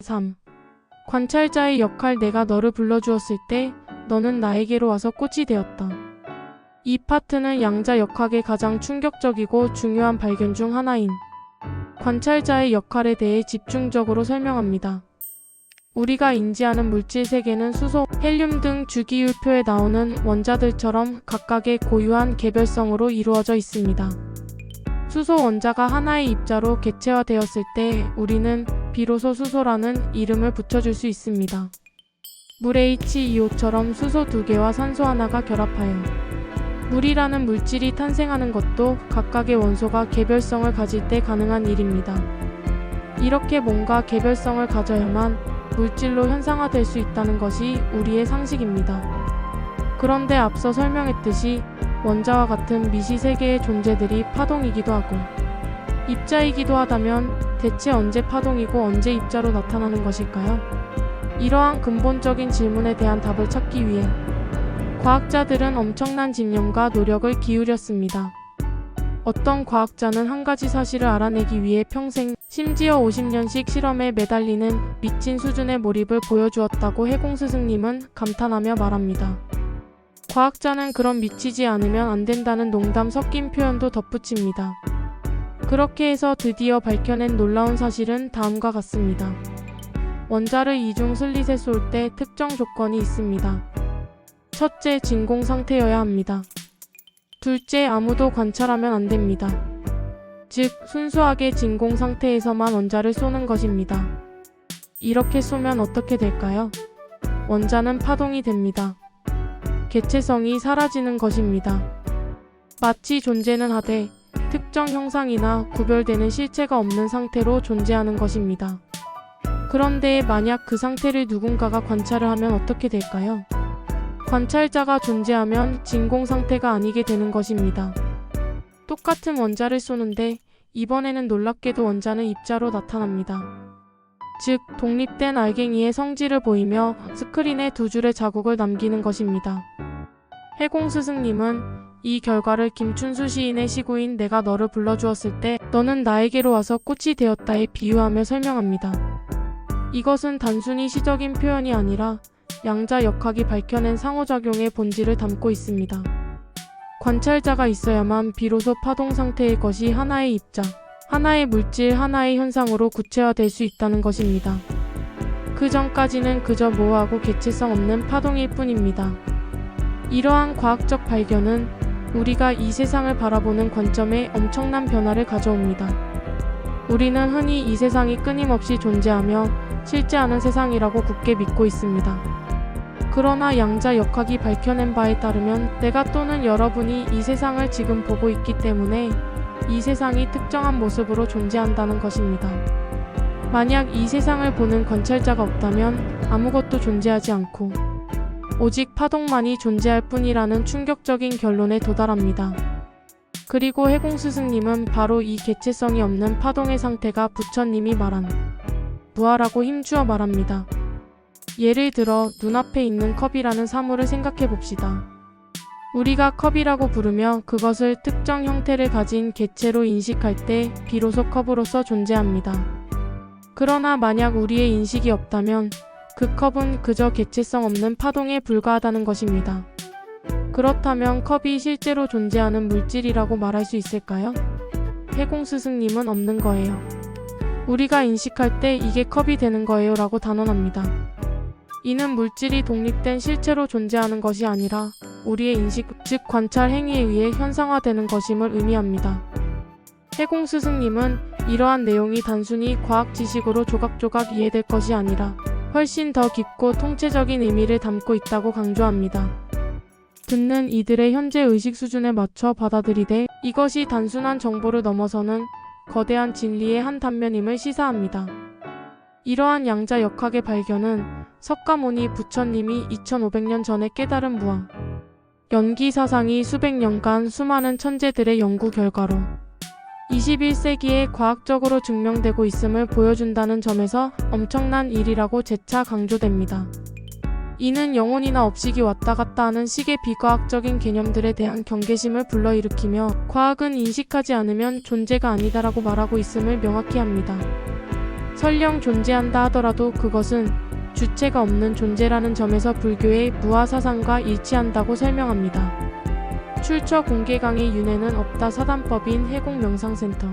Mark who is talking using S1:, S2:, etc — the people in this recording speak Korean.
S1: 3. 관찰자의 역할. 내가 너를 불러주었을 때 너는 나에게로 와서 꽃이 되었다. 이 파트는 양자역학의 가장 충격적이고 중요한 발견 중 하나인 관찰자의 역할에 대해 집중적으로 설명합니다. 우리가 인지하는 물질 세계는 수소, 헬륨 등 주기율표에 나오는 원자들처럼 각각의 고유한 개별성으로 이루어져 있습니다. 수소 원자가 하나의 입자로 객체화되었을 때 우리는 비로소 수소라는 이름을 붙여줄 수 있습니다. 물 H2O처럼 수소 2개와 산소 하나가 결합하여 물이라는 물질이 탄생하는 것도 각각의 원소가 개별성을 가질 때 가능한 일입니다. 이렇게 뭔가 개별성을 가져야만 물질로 현상화될 수 있다는 것이 우리의 상식입니다. 그런데 앞서 설명했듯이 원자와 같은 미시세계의 존재들이 파동이기도 하고 입자이기도 하다면 대체 언제 파동이고 언제 입자로 나타나는 것일까요? 이러한 근본적인 질문에 대한 답을 찾기 위해 과학자들은 엄청난 집념과 노력을 기울였습니다. 어떤 과학자는 한 가지 사실을 알아내기 위해 평생, 심지어 50년씩 실험에 매달리는 미친 수준의 몰입을 보여주었다고 해공 스승님은 감탄하며 말합니다. 과학자는 그런 미치지 않으면 안 된다는 농담 섞인 표현도 덧붙입니다. 그렇게 해서 드디어 밝혀낸 놀라운 사실은 다음과 같습니다. 원자를 이중 슬릿에 쏠 때 특정 조건이 있습니다. 첫째, 진공 상태여야 합니다. 둘째, 아무도 관찰하면 안 됩니다. 즉, 순수하게 진공 상태에서만 원자를 쏘는 것입니다. 이렇게 쏘면 어떻게 될까요? 원자는 파동이 됩니다. 개체성이 사라지는 것입니다. 마치 존재는 하되 특정 형상이나 구별되는 실체가 없는 상태로 존재하는 것입니다. 그런데 만약 그 상태를 누군가가 관찰을 하면 어떻게 될까요? 관찰자가 존재하면 진공 상태가 아니게 되는 것입니다. 똑같은 원자를 쏘는데 이번에는 놀랍게도 원자는 입자로 나타납니다. 즉, 독립된 알갱이의 성질을 보이며 스크린에 두 줄의 자국을 남기는 것입니다. 해공 스승님은 이 결과를 김춘수 시인의 시구인 내가 너를 불러주었을 때 너는 나에게로 와서 꽃이 되었다에 비유하며 설명합니다. 이것은 단순히 시적인 표현이 아니라 양자역학이 밝혀낸 상호작용의 본질을 담고 있습니다. 관찰자가 있어야만 비로소 파동 상태의 것이 하나의 입자, 하나의 물질, 하나의 현상으로 구체화될 수 있다는 것입니다. 그 전까지는 그저 모호하고 개체성 없는 파동일 뿐입니다. 이러한 과학적 발견은 우리가 이 세상을 바라보는 관점에 엄청난 변화를 가져옵니다. 우리는 흔히 이 세상이 끊임없이 존재하며 실제하는 세상이라고 굳게 믿고 있습니다. 그러나 양자역학이 밝혀낸 바에 따르면 내가 또는 여러분이 이 세상을 지금 보고 있기 때문에 이 세상이 특정한 모습으로 존재한다는 것입니다. 만약 이 세상을 보는 관찰자가 없다면 아무것도 존재하지 않고 오직 파동만이 존재할 뿐이라는 충격적인 결론에 도달합니다. 그리고 해공 스승님은 바로 이 개체성이 없는 파동의 상태가 부처님이 말한 무아라고 힘주어 말합니다. 예를 들어 눈앞에 있는 컵이라는 사물을 생각해 봅시다. 우리가 컵이라고 부르며 그것을 특정 형태를 가진 개체로 인식할 때 비로소 컵으로서 존재합니다. 그러나 만약 우리의 인식이 없다면 그 컵은 그저 개체성 없는 파동에 불과하다는 것입니다. 그렇다면 컵이 실제로 존재하는 물질이라고 말할 수 있을까요? 해공 스승님은 없는 거예요. 우리가 인식할 때 이게 컵이 되는 거예요 라고 단언합니다. 이는 물질이 독립된 실체로 존재하는 것이 아니라 우리의 인식, 즉 관찰 행위에 의해 현상화되는 것임을 의미합니다. 해공 스승님은 이러한 내용이 단순히 과학 지식으로 조각조각 이해될 것이 아니라 훨씬 더 깊고 통체적인 의미를 담고 있다고 강조합니다. 듣는 이들의 현재 의식 수준에 맞춰 받아들이되 이것이 단순한 정보를 넘어서는 거대한 진리의 한 단면임을 시사합니다. 이러한 양자역학의 발견은 석가모니 부처님이 2500년 전에 깨달은 무아, 연기 사상이 수백 년간 수많은 천재들의 연구 결과로 21세기에 과학적으로 증명되고 있음을 보여준다는 점에서 엄청난 일이라고 재차 강조됩니다. 이는 영혼이나 업식이 왔다 갔다 하는 식의 비과학적인 개념들에 대한 경계심을 불러일으키며 과학은 인식하지 않으면 존재가 아니다라고 말하고 있음을 명확히 합니다. 설령 존재한다 하더라도 그것은 주체가 없는 존재라는 점에서 불교의 무아사상과 일치한다고 설명합니다. 출처 공개 강의 윤회는 없다 사단법인 해공명상센터